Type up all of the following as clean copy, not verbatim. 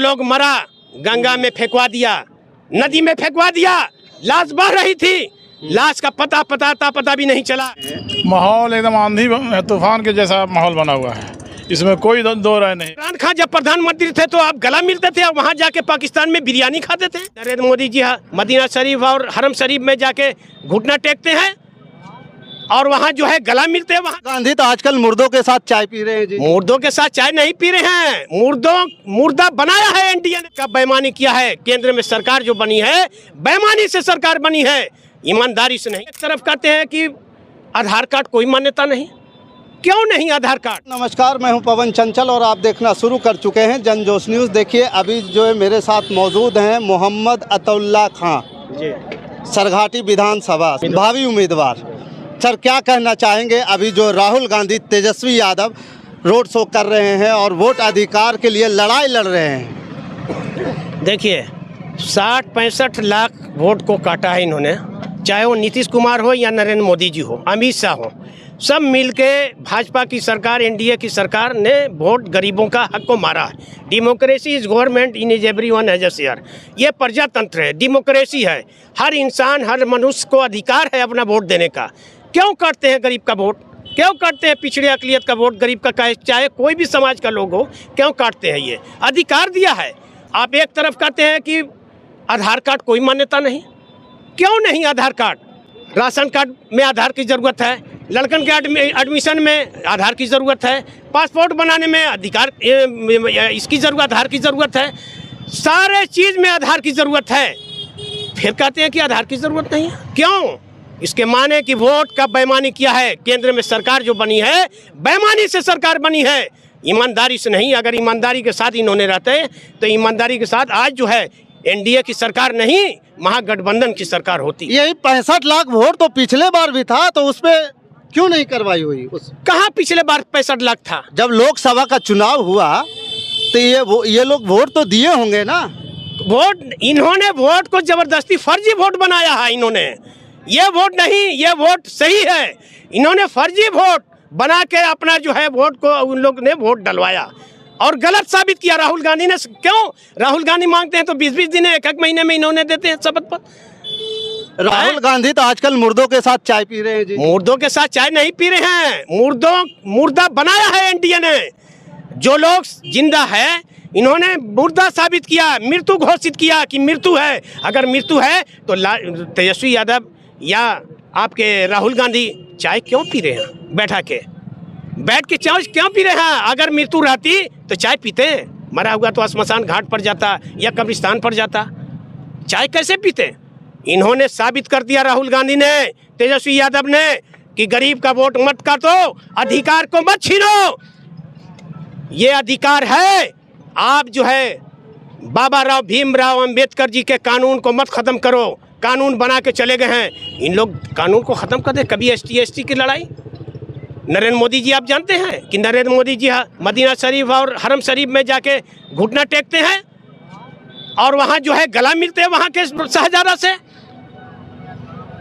लोग मरा गंगा में फेंकवा दिया, नदी में फेंकवा दिया, लाश बह रही थी, लाश का पता भी नहीं चला। माहौल एकदम आंधी तूफान के जैसा माहौल बना हुआ है, इसमें कोई दो राय नहीं। इमरान खान जब प्रधानमंत्री थे तो आप गला मिलते थे और वहाँ जाके पाकिस्तान में बिरयानी खाते थे। नरेंद्र मोदी जी मदीना शरीफ और हरम शरीफ में जाके घुटना टेकते हैं और वहाँ जो है गला मिलते हैं। वहाँ गांधी तो आजकल मुर्दों के साथ चाय पी रहे हैं जी। मुर्दों के साथ चाय नहीं पी रहे हैं, मुर्दा बनाया है एनडीए ने, का बेईमानी किया है। केंद्र में सरकार जो बनी है बेईमानी से सरकार बनी है, ईमानदारी से नहीं। एक तरफ कहते हैं कि आधार कार्ड कोई मान्यता नहीं, क्यों नहीं आधार कार्ड। नमस्कार, मैं हूं पवन चंचल और आप देखना शुरू कर चुके हैं जनजोश न्यूज़। देखिए अभी जो है मेरे साथ मौजूद हैं मोहम्मद अतउल्ला खां जी, सरघाटी विधानसभा भावी उम्मीदवार। सर क्या कहना चाहेंगे, अभी जो राहुल गांधी तेजस्वी यादव रोड शो कर रहे हैं और वोट अधिकार के लिए लड़ाई लड़ रहे हैं। देखिए 60-65 लाख वोट को काटा है इन्होंने, चाहे वो नीतीश कुमार हो या नरेंद्र मोदी जी हो, अमित शाह हो, सब मिलके भाजपा की सरकार, एनडीए की सरकार ने वोट गरीबों का हक को मारा है। Democracy is government in is everyone has a share. ये प्रजातंत्र है, डेमोक्रेसी है, हर इंसान हर मनुष्य को अधिकार है अपना वोट देने का। क्यों काटते हैं गरीब का वोट, क्यों काटते हैं पिछड़े अकलियत का वोट, गरीब का चाहे कोई भी समाज का लोग हो, क्यों काटते हैं। ये अधिकार दिया है। आप एक तरफ कहते हैं कि आधार कार्ड कोई मान्यता नहीं, क्यों नहीं आधार कार्ड। राशन कार्ड में आधार की ज़रूरत है, लड़कन के एडमिशन में आधार की ज़रूरत है, पासपोर्ट बनाने में अधिकार इसकी ज़रूरत, आधार की ज़रूरत है, सारे चीज़ में आधार की ज़रूरत है। फिर कहते हैं कि आधार की ज़रूरत नहीं है, क्यों। इसके माने कि वोट का बेईमानी किया है। केंद्र में सरकार जो बनी है बेईमानी से सरकार बनी है, ईमानदारी से नहीं। अगर ईमानदारी के साथ इन्होंने रहते तो ईमानदारी के साथ आज जो है एनडीए की सरकार नहीं, महागठबंधन की सरकार होती। यही 65 लाख वोट तो पिछले बार भी था, तो उसमें क्यों नहीं कार्रवाई हुई। कहाँ पिछले बार 65 लाख था। जब लोकसभा का चुनाव हुआ तो ये लोग वोट तो दिए होंगे ना। वोट इन्होंने वोट को जबरदस्ती फर्जी वोट बनाया है। इन्होंने ये वोट नहीं, ये वोट सही है। इन्होंने फर्जी वोट बना के अपना जो है वोट को उन लोग ने वोट डलवाया और गलत साबित किया राहुल गांधी ने। क्यों राहुल गांधी मांगते हैं तो 20-20 दिन, एक महीने में इन्होंने देते हैं शपथ पत्र। राहुल गांधी तो आजकल मुर्दों के साथ चाय पी रहे हैं जी। मुर्दों के साथ चाय नहीं पी रहे हैं, मुर्दा बनाया है एनडीए ने। जो लोग जिंदा है इन्होंने मुर्दा साबित किया, मृत्यु घोषित किया कि मृत्यु है। अगर मृत्यु है तो तेजस्वी यादव या आपके राहुल गांधी चाय क्यों पी रहे हैं, बैठ के चाय क्यों पी रहे हैं। अगर मृत्यु रहती तो चाय पीते, मरा हुआ तो श्मशान घाट पर जाता या कब्रिस्तान पर जाता, चाय कैसे पीते। इन्होंने साबित कर दिया राहुल गांधी ने, तेजस्वी यादव ने, कि गरीब का वोट मत काटो, अधिकार को मत छीनो। ये अधिकार है। आप जो है बाबा राव भीमराव अंबेडकर जी के कानून को मत खत्म करो। कानून बना के चले गए हैं, इन लोग कानून को ख़त्म कर दे। कभी एसटी की लड़ाई नरेंद्र मोदी जी, आप जानते हैं कि नरेंद्र मोदी जी मदीना शरीफ और हरम शरीफ में जाके घुटना टेकते हैं और वहाँ जो है गला मिलते हैं वहाँ के शहजादा से।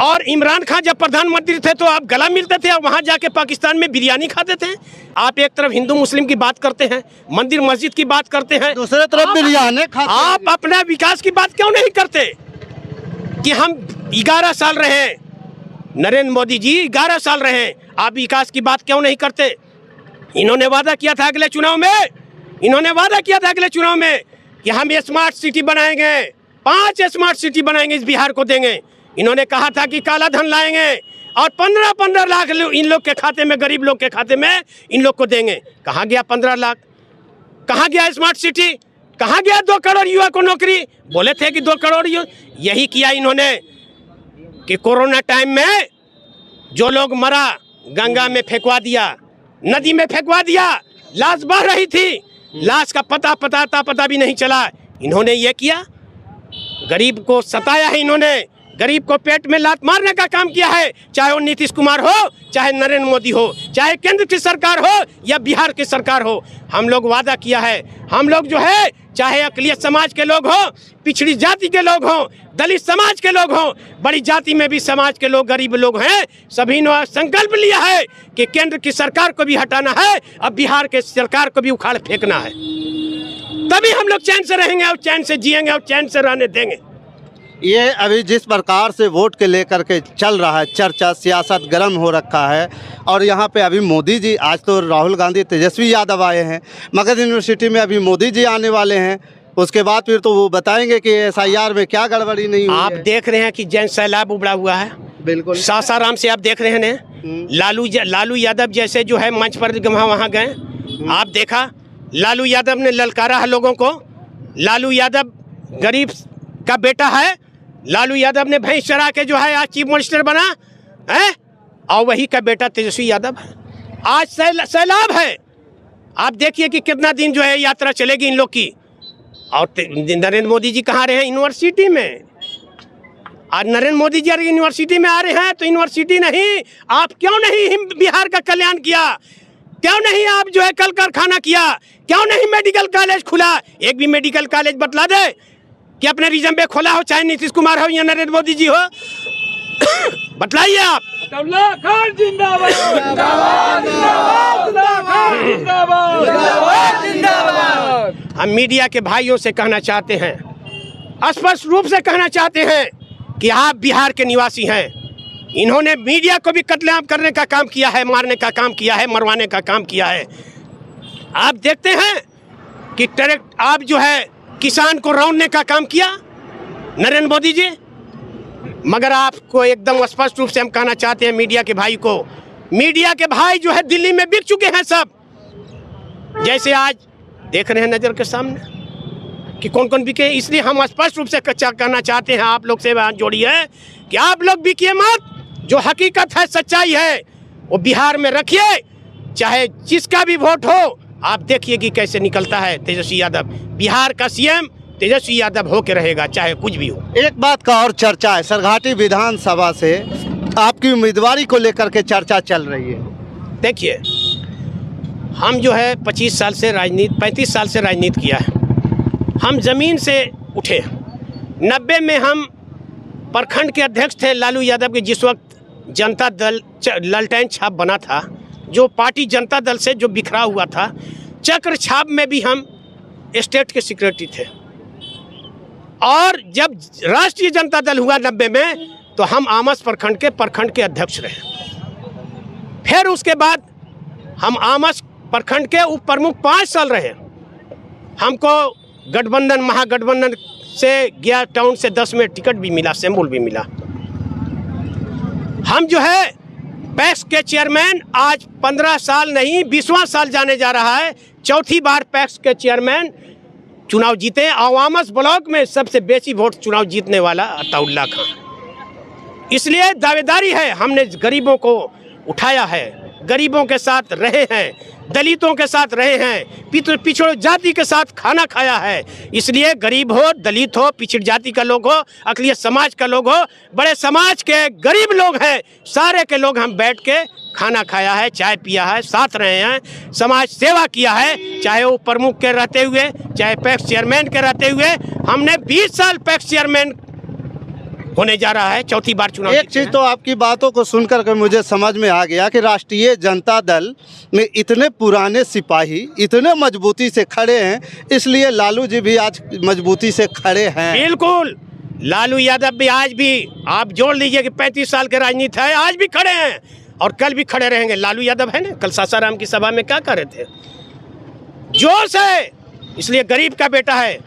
और इमरान खान जब प्रधानमंत्री थे तो आप गला मिलते थे और वहाँ जाके पाकिस्तान में बिरयानी खाते थे। आप एक तरफ हिंदू मुस्लिम की बात करते हैं, मंदिर मस्जिद की बात करते हैं, दूसरे तरफ बिरयानी खाते हैं। आप अपना विकास की बात क्यों नहीं करते कि हम 11 साल रहे, नरेंद्र मोदी जी 11 साल रहे, आप विकास की बात क्यों नहीं करते। इन्होंने वादा किया था अगले चुनाव में, कि हम स्मार्ट सिटी बनाएंगे, 5 स्मार्ट सिटी बनाएंगे, इस बिहार को देंगे। इन्होंने कहा था कि काला धन लाएंगे और 15-15 लाख इन लोग के खाते में, गरीब लोग के खाते में इन लोग को देंगे। कहाँ गया 15 लाख, कहाँ गया स्मार्ट सिटी, कहाँ गया 2 करोड़ युवा को नौकरी। बोले थे कि 2 करोड़ यही किया इन्होंने कि कोरोना टाइम में जो लोग मरा गंगा में फेंकवा दिया, नदी में फेंकवा दिया, लाश बह रही थी, लाश का पता भी नहीं चला। इन्होंने ये किया, गरीब को सताया है इन्होंने, गरीब को पेट में लात मारने का काम किया है। चाहे वो नीतीश कुमार हो, चाहे नरेंद्र मोदी हो, चाहे केंद्र की सरकार हो या बिहार की सरकार हो। हम लोग वादा किया है, हम लोग जो है चाहे अकलियत समाज के लोग हो, पिछड़ी जाति के लोग हो, दलित समाज के लोग हो, बड़ी जाति में भी समाज के लोग, गरीब लोग हैं, सभी ने संकल्प लिया है कि केंद्र की सरकार को भी हटाना है, अब बिहार के सरकार को भी उखाड़ फेंकना है। तभी हम लोग चैन से रहेंगे और चैन से जिएंगे और चैन से रहने देंगे। ये अभी जिस प्रकार से वोट के लेकर के चल रहा है चर्चा, सियासत गर्म हो रखा है और यहाँ पे अभी मोदी जी, आज तो राहुल गांधी, तेजस्वी यादव आए हैं, मगध यूनिवर्सिटी में अभी मोदी जी आने वाले हैं, उसके बाद फिर तो वो बताएंगे कि SIR में क्या गड़बड़ी नहीं हुई आप है। देख रहे हैं कि जैन सैलाब उबड़ा हुआ है, बिल्कुल सासाराम से आप देख रहे हैं। लालू यादव जैसे जो है मंच पर वहाँ गए, आप देखा लालू यादव ने ललकारा है लोगों को। लालू यादव गरीब का बेटा है, लालू यादव ने भैंस चरा के जो है आज चीफ मिनिस्टर बना है, और वही का बेटा तेजस्वी यादव है। आज सैलाब है, आप देखिए कि कितना दिन जो है यात्रा चलेगी इन लोग की। और नरेंद्र मोदी जी कहाँ रहे हैं? यूनिवर्सिटी में। आज नरेंद्र मोदी जी अगर यूनिवर्सिटी में आ रहे हैं तो यूनिवर्सिटी नहीं, आप क्यों नहीं बिहार का कल्याण किया? क्यों नहीं आप जो है कल कारखाना किया? क्यों नहीं मेडिकल कॉलेज खुला? एक भी मेडिकल कॉलेज बतला दे कि अपने रीजन पे खोला हो, चाहे नीतीश कुमार हो या नरेंद्र मोदी जी हो। बतलाइए आप। हम मीडिया के भाइयों से कहना चाहते हैं, स्पष्ट रूप से कहना चाहते हैं कि आप बिहार के निवासी हैं। इन्होंने मीडिया को भी कत्लेआम करने का काम किया है, मारने का काम किया है, मरवाने का काम किया है। आप देखते हैं कि आप जो है किसान को रौंदने का काम किया नरेंद्र मोदी जी। मगर आपको एकदम स्पष्ट रूप से हम कहना चाहते हैं मीडिया के भाई को, मीडिया के भाई जो है दिल्ली में बिक चुके हैं सब। जैसे आज देख रहे हैं नजर के सामने कि कौन कौन बिके। इसलिए हम स्पष्ट रूप से कहना चाहते हैं, आप लोग से हाथ जोड़ी है कि आप लोग बिकिए मत। जो हकीकत है, सच्चाई है, वो बिहार में रखिए, चाहे जिसका भी वोट हो। आप देखिए कि कैसे निकलता है तेजस्वी यादव। बिहार का CM तेजस्वी यादव होके रहेगा, चाहे कुछ भी हो। एक बात का और चर्चा है, सरघाटी विधानसभा से आपकी उम्मीदवारी को लेकर के चर्चा चल रही है। देखिए, हम जो है 35 साल से राजनीति किया है। हम ज़मीन से उठे। 90 में हम प्रखंड के अध्यक्ष थे लालू यादव के, जिस वक्त जनता दल ललटेन छाप बना था, जो पार्टी जनता दल से जो बिखरा हुआ था। चक्र छाप में भी हम स्टेट के सेक्रेटरी थे। और जब राष्ट्रीय जनता दल हुआ 90 में, तो हम आमस प्रखंड के अध्यक्ष रहे। फिर उसके बाद हम आमस प्रखंड के उप प्रमुख 5 साल रहे। हमको गठबंधन, महागठबंधन से गया टाउन से 10 में टिकट भी मिला, सिंबल भी मिला। हम जो है पैक्स के चेयरमैन आज 15 साल नहीं 20वां साल जाने जा रहा है। चौथी बार पैक्स के चेयरमैन चुनाव जीते। आवामस ब्लॉक में सबसे बेसी वोट चुनाव जीतने वाला अताउल्ला खान। इसलिए दावेदारी है, हमने गरीबों को उठाया है, गरीबों के साथ रहे हैं, दलितों के साथ रहे हैं, पिछड़ जाति के साथ खाना खाया है। इसलिए गरीब हो, दलित हो, पिछड़ जाति का लोग हो, अकलियत समाज का लोग हो, बड़े समाज के गरीब लोग हैं, सारे के लोग हम बैठ के खाना खाया है, चाय पिया है, साथ रहे हैं, समाज सेवा किया है। चाहे वो प्रमुख के रहते हुए, चाहे पैक्स चेयरमैन के रहते हुए। हमने 20 साल पैक्स चेयरमैन होने जा रहा है, चौथी बार चुनाव। एक चीज़ तो आपकी बातों को सुनकर के मुझे समझ में आ गया कि राष्ट्रीय जनता दल में इतने पुराने सिपाही इतने मजबूती से खड़े हैं, इसलिए लालू जी भी आज मजबूती से खड़े हैं। बिल्कुल, लालू यादव भी आज भी, आप जोड़ लीजिए कि 35 साल के राजनीति है, आज भी खड़े हैं और कल भी खड़े रहेंगे। लालू यादव है ना, कल सासाराम की सभा में क्या कर रहे थे? जोश है, इसलिए गरीब का बेटा है,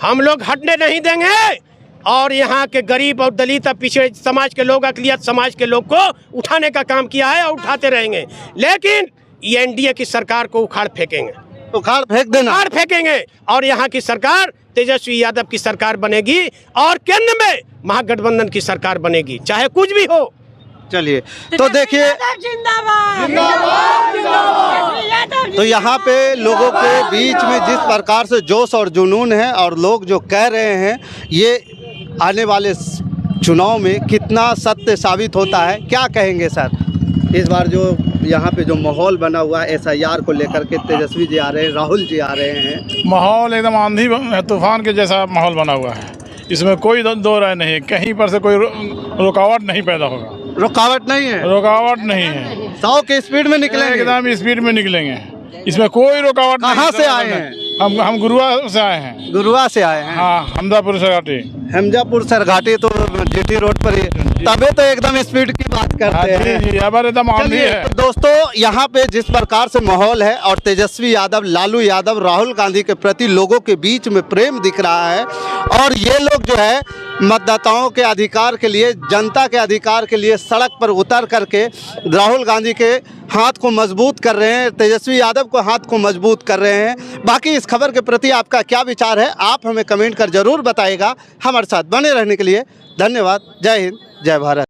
हम लोग हटने नहीं देंगे। और यहाँ के गरीब और दलित और पिछड़े समाज के लोग, अकलियत समाज के लोग को उठाने का काम किया है और उठाते रहेंगे। लेकिन ये NDA की सरकार को उखाड़ फेंकेंगे, उखाड़ फेंक देना, उखाड़ फेंकेंगे। और यहाँ की सरकार तेजस्वी यादव की सरकार बनेगी और केंद्र में महागठबंधन की सरकार बनेगी, चाहे कुछ भी हो। चलिए, तो देखिए, तो यहाँ पे लोगों के बीच में जिस प्रकार से जोश और जुनून है और लोग जो कह रहे हैं, ये आने वाले चुनाव में कितना सत्य साबित होता है। क्या कहेंगे सर इस बार जो यहाँ पे जो माहौल बना हुआ है SIR को लेकर के? तेजस्वी जी आ रहे हैं, राहुल जी आ रहे हैं, माहौल एकदम आंधी तूफान के जैसा माहौल बना हुआ है। इसमें कोई दो राय नहीं, कहीं पर से कोई रुकावट नहीं पैदा होगा। रुकावट नहीं है, रुकावट नहीं है, 100 की स्पीड में निकलेंगे, एकदम स्पीड में निकलेंगे। इसमें कोई रुकावट नहीं। कहाँ से आए हैं? हम गुरुआ से आए हैं। गुरुआ से आए हैं। हाँ, हमदापुर सरघाटी। हमजापुर सरघाटी तो जीटी रोड पर ही, तबे तो एकदम स्पीड की बात करते हैं। जी, अब एकदम ऑन भी चलिए, है। तो दोस्तों यहाँ पे जिस प्रकार से माहौल है और तेजस्वी यादव, लालू यादव, राहुल गांधी के प्रति लोगों के बीच में प्रेम दिख रहा है और ये लोग जो है मतदाताओं के अधिकार के लिए, जनता के अधिकार के लिए सड़क पर उतर करके राहुल गांधी के हाथ को मजबूत कर रहे हैं, तेजस्वी यादव को हाथ को मजबूत कर रहे हैं। बाकी इस खबर के प्रति आपका क्या विचार है, आप हमें कमेंट कर जरूर बताइएगा। हमारे साथ बने रहने के लिए धन्यवाद। जय हिंद, जय भारत।